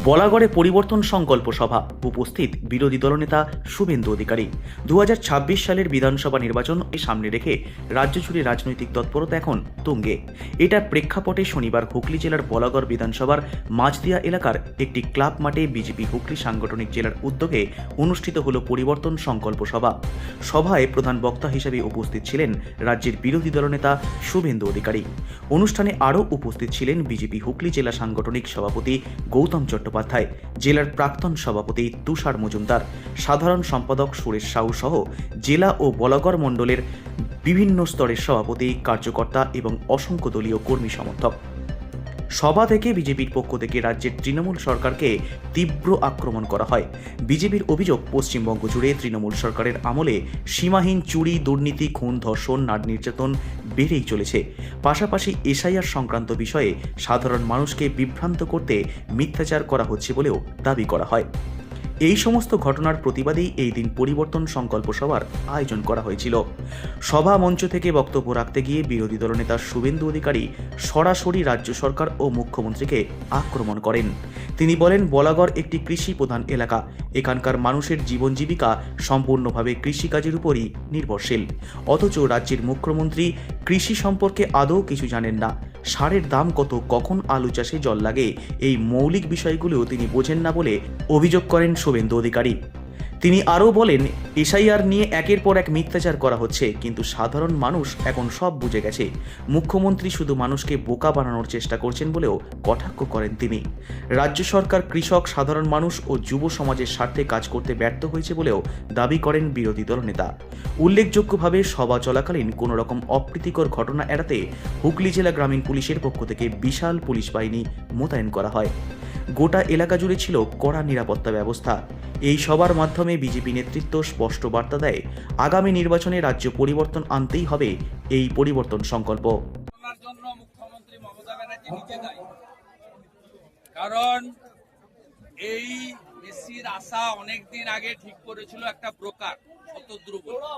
বলাগড়ে পরিবর্তন সংকল্প সভা, উপস্থিত বিরোধী দলনেতা শুভেন্দু অধিকারী। 2026 সালের বিধানসভা নির্বাচন সামনে রেখে রাজ্য জুড়ে রাজনৈতিক তৎপরতা এখন তুঙ্গে। এটার প্রেক্ষাপটে শনিবার হুগলি জেলার বলাগড় বিধানসভার মাঝদিয়া এলাকার একটি ক্লাব মাঠে বিজেপি হুগলি সাংগঠনিক জেলার উদ্যোগে অনুষ্ঠিত হল পরিবর্তন সংকল্প সভা। সভায় প্রধান বক্তা হিসেবে উপস্থিত ছিলেন রাজ্যের বিরোধী দলনেতা শুভেন্দু অধিকারী। অনুষ্ঠানে আরও উপস্থিত ছিলেন বিজেপি হুগলি জেলা সাংগঠনিক সভাপতি গৌতম চট্টোপাধ্যায়, জেলার প্রাক্তন সভাপতি তুষার মজুমদার, সাধারণ সম্পাদক সুরেশ সাহু সহ জেলা ও বলাগড় মণ্ডলের বিভিন্ন স্তরের সভাপতি, কার্যকর্তা এবং অসংখ্য দলীয় কর্মী সমর্থক। সভা থেকে বিজেপির পক্ষ থেকে রাজ্যের তৃণমূল সরকারকে তীব্র আক্রমণ করা হয়। বিজেপির অভিযোগ, পশ্চিমবঙ্গ জুড়ে তৃণমূল সরকারের আমলে সীমাহীন চুরি, দুর্নীতি, খুন, ধর্ষণ, নারী নির্যাতন বেড়েই চলেছে। পাশাপাশি এসআইআর সংক্রান্ত বিষয়ে সাধারণ মানুষকে বিভ্রান্ত করতে মিথ্যাচার করা হচ্ছে বলেও দাবি করা হয়। এই সমস্ত ঘটনার প্রতিবাদেই এই দিন পরিবর্তন সংকল্প সভার আয়োজন করা হয়েছিল। সভা মঞ্চ থেকে বক্তব্য রাখতে গিয়ে বিরোধী দলনেতা শুভেন্দু অধিকারী সরাসরি রাজ্য সরকার ও মুখ্যমন্ত্রীকে আক্রমণ করেন। তিনি বলেন, বলাগড় একটি কৃষি প্রধান এলাকা। এখানকার মানুষের জীবন জীবিকা সম্পূর্ণভাবে কৃষিকাজের উপরই নির্ভরশীল। অথচ রাজ্যের মুখ্যমন্ত্রী কৃষি সম্পর্কে আদৌ কিছু জানেন না। সারের দাম কত, কখন আলু চাষে জল লাগে, এই মৌলিক বিষয়গুলো তিনি বোঝেন না বলে অভিযোগ করেন শুভেন্দু অধিকারী। তিনি আরও বলেন, এসআইআর নিয়ে একের পর এক মিথ্যাচার করা হচ্ছে, কিন্তু সাধারণ মানুষ এখন সব বুঝে গেছে। মুখ্যমন্ত্রী শুধু মানুষকে বোকা বানানোর চেষ্টা করছেন বলেও কটাক্ষ করেন তিনি। রাজ্য সরকার কৃষক, সাধারণ মানুষ ও যুব সমাজের স্বার্থে কাজ করতে ব্যর্থ হয়েছে বলেও দাবি করেন বিরোধী দলনেতা। উল্লেখযোগ্যভাবে সভা চলাকালীন কোনো রকম অপ্রীতিকর ঘটনা এড়াতে হুগলি জেলা গ্রামীণ পুলিশের পক্ষ থেকে বিশাল পুলিশ বাহিনী মোতায়েন করা হয়। গোটা এলাকা জুড়ে ছিল কড়া নিরাপত্তা ব্যবস্থা। এই সভার মাধ্যমে বিজেপি নেতৃত্ব স্পষ্ট বার্তা দেয়, আগামী নির্বাচনে রাজ্য পরিবর্তন আনতেই হবে এই পরিবর্তন সংকল্প। জন্য মুখ্যমন্ত্রী মমতা ব্যানার্জি নিজে দায়ী। কারণ এই মেসির আশা অনেকদিন আগে ঠিক করেছিল একটা ব্রোকার শতদ্রু বলে।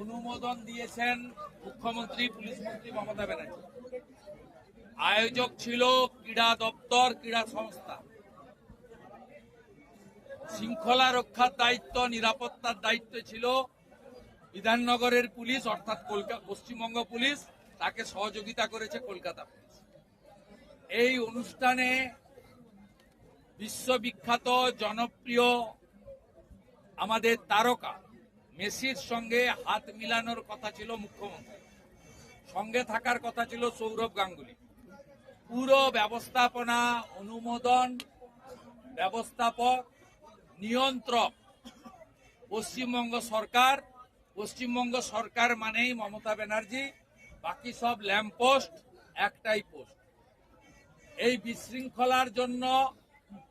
অনুমোদন দিয়েছেন মুখ্যমন্ত্রী, পুলিশ মন্ত্রী মমতা ব্যানার্জি। আয়োজক ছিল ক্রীড়া দপ্তর, ক্রীড়া সংস্থা। শৃঙ্খলা রক্ষার দায়িত্ব, নিরাপত্তার দায়িত্ব ছিল বিধাননগরের পুলিশ অর্থাৎ পশ্চিমবঙ্গ পুলিশ, তাকে সহযোগিতা করেছে কলকাতা পুলিশ। এই অনুষ্ঠানে বিশ্ববিখ্যাত জনপ্রিয় আমাদের তারকা মেসির সঙ্গে হাত মিলানোর কথা ছিল মুখ্যমন্ত্রী, সঙ্গে থাকার কথা ছিল সৌরভ গাঙ্গুলি। পুরো ব্যবস্থাপনা, অনুমোদন, ব্যবস্থাপক, নিয়ন্ত্রক পশ্চিমবঙ্গ সরকার। পশ্চিমবঙ্গ সরকার মানেই মমতা ব্যানার্জি, বাকি সব ল্যাম্পপোস্ট, একটাই পোস্ট। এই বিশৃঙ্খলার জন্য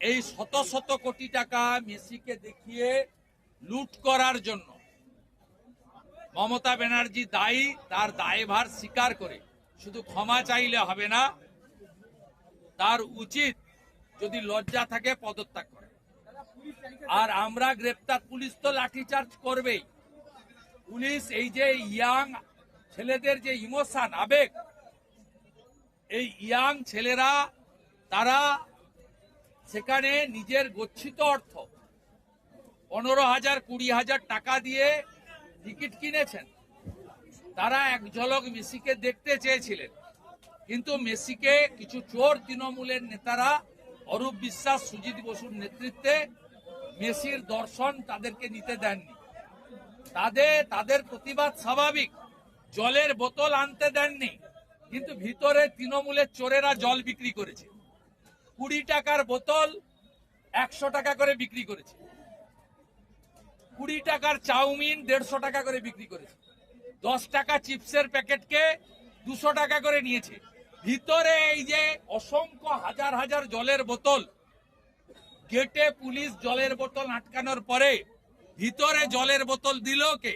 এই শত শত কোটি টাকা মেসিকে দেখিয়ে লুট করার জন্য মমতা ব্যানার্জি দায়ী। তার দায়ভার স্বীকার করে শুধু ক্ষমা চাইলে হবে না, তার উচিত যদি লজ্জা থাকে পদত্যাগ করে। আর আমরা গ্রেপ্তার, পুলিশ তো লাঠিচার্জ করবেই। পুলিশ এই যে ইয়াং ছেলেদের যে ইমোশন, আবেগ, এই ইয়াং ছেলেরা তারা সেখানে নিজের গচ্ছিত অর্থ 15,000 20,000 টাকা দিয়ে টিকিট কিনেছেন। তারা এক ঝলক মেসিকে দেখতে চেয়েছিলেন, কিন্তু মেসিকে কিছু চোর তৃণমূলের নেতারা, অরূপ বিশ্বাস, সুজিত বসুর নেতৃত্বে মেসির দর্শন তাদেরকে নিতে দেননি। তাদের প্রতিবাদ স্বাভাবিক। জলের বোতল আনতে দেননি, কিন্তু ভিতরে তৃণমূলের চোরেরা জল বিক্রি করেছে। 20 টাকার বোতল 100 টাকা করে বিক্রি করেছে। 20 টাকার চাউমিন 150 টাকা করে বিক্রি করেছে। 10 টাকা চিপসের প্যাকেটকে 200 টাকা করে নিয়েছে। ভিতরে এই যে অসংখ্য হাজার হাজার জলের বোতল, গেটে পুলিশ জলের বোতল আটকানোর পরে ভিতরে জলের বোতল দিল কে?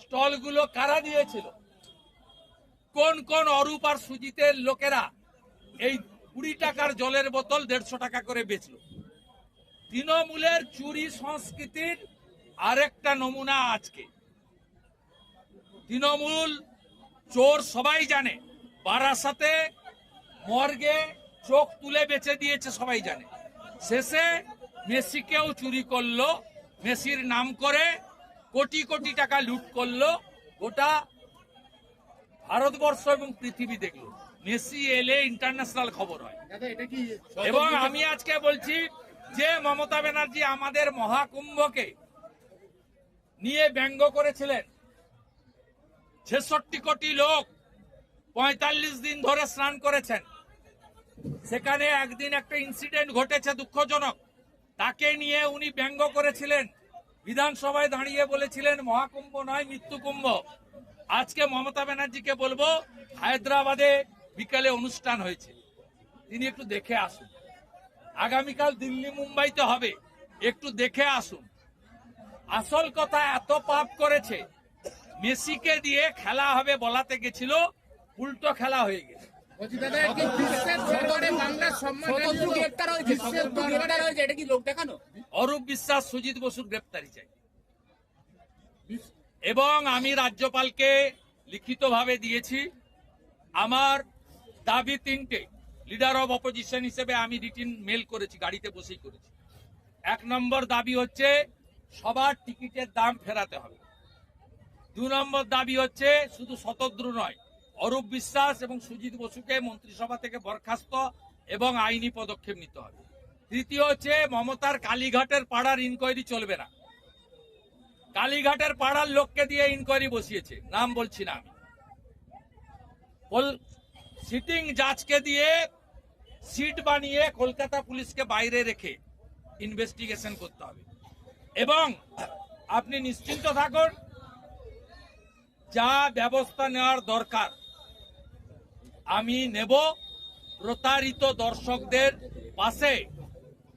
স্টলগুলো কারা দিয়েছিল? কোন কোন অরূপ আর সুজিতের লোকেরা এই 20 টাকার জলের বোতল 150 টাকা করে বেচল? তৃণমূলের চুরি সংস্কৃতির আরেকটা নমুনা আজকে। তৃণমূল চোর সবাই জানে। বারাসাতে মর্গে চোখ তুলে বেচে দিয়েছে সবাই জানে। শেষে মেসিকেও চুরি করলো, মেসির নাম করে কোটি কোটি টাকা লুট করলো। গোটা ভারতবর্ষ এবং পৃথিবী দেখলো। মেসি এলে ইন্টারন্যাশনাল খবর হয়। এবং আমি আজকে বলছি যে মমতা ব্যানার্জি আমাদের মহাকুম্ভকে নিয়ে ব্যঙ্গ করেছিলেন, 66 কোটি লোক 45 দিন ধরে স্নান করেছেন, সেখানে একদিন একটা ইনসিডেন্ট ঘটেছে দুঃখজনক, তাকে নিয়ে উনি ব্যঙ্গ করেছিলেন, বিধানসভায় দাঁড়িয়ে বলেছিলেন মহাকুম্ভ নয় মৃত্যু কুম্ভ। আজকে মমতা ব্যানার্জিকে বলবো, হায়দ্রাবাদে বিকালে অনুষ্ঠান হয়েছে, তিনি একটু দেখে আসুন। আগামীকাল দিল্লি মুম্বাইতে হবে, একটু দেখে আসুন। আসল কথা, এত পাপ করেছে, মেসিকে দিয়ে খেলা হবে বলাতে গেছিল, উল্টো খেলা হয়ে গেছে। অরূপ বিশ্বাস, সুজিত বসুর গ্রেপ্তারি চাই। এবং আমি রাজ্যপালকে লিখিতভাবে দিয়েছি, আমার দাবি 3টে। লিডার অব অপোজিশন হিসেবে আমি রিটিন মেল করেছি, গাড়িতে বসেই করেছি। 1 নম্বর দাবি হচ্ছে সবার টিকিটের দাম ফেরাতে হবে। 2 নম্বর দাবি হচ্ছে শুধু শতদ্রু নয়, অরূপ বিশ্বাস এবং সুজিত বসুকে মন্ত্রিসভা থেকে বরখাস্ত এবং আইনি পদক্ষেপ নিতে হবে। তৃতীয় হচ্ছে মমতার কালীঘাটের পাড়ার ইনকোয়ারি চলবে না। কালীঘাটের পাড়ার লোককে দিয়ে ইনকোয়ারি বসিয়েছে, নাম বলছি না আমি। সিটিং জাজকে দিয়ে সিট বানিয়ে কলকাতা পুলিশকে বাইরে রেখে ইনভেস্টিগেশন করতে হবে। এবং আপনি নিশ্চিন্ত থাকুন, যা ব্যবস্থা নেওয়ার দরকার আমি নেব। প্রতারিত দর্শকদের পাশে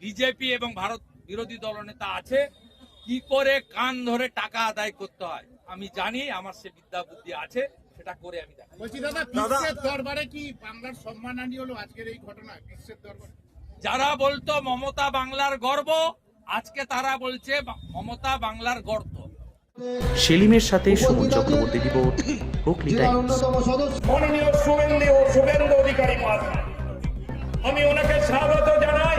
বিজেপি এবং ভারত বিরোধী দলনেতা আছে। কি করে কান ধরে টাকা আদায় করতে হয় আমি জানি, আমার সে বিদ্যা বুদ্ধি আছে, সেটা করে আমি দেখাবো। বলছি দাদা, বিশ্বের দরবারে কি বাংলার সম্মানহানি হলো আজকের এই ঘটনা? বিশ্বের দরবারে যারা বলতো মমতা বাংলার গর্ব, আজকে তারা বলছে মমতা বাংলার গর্ত। সেলিমের সাথে সুমন চক্রবর্তী রিপোর্ট, হুগলি টাইমস। মাননীয় শুভেন্দু অধিকারী মহাশয়, আমি ওনাকে স্বাগত জানাই।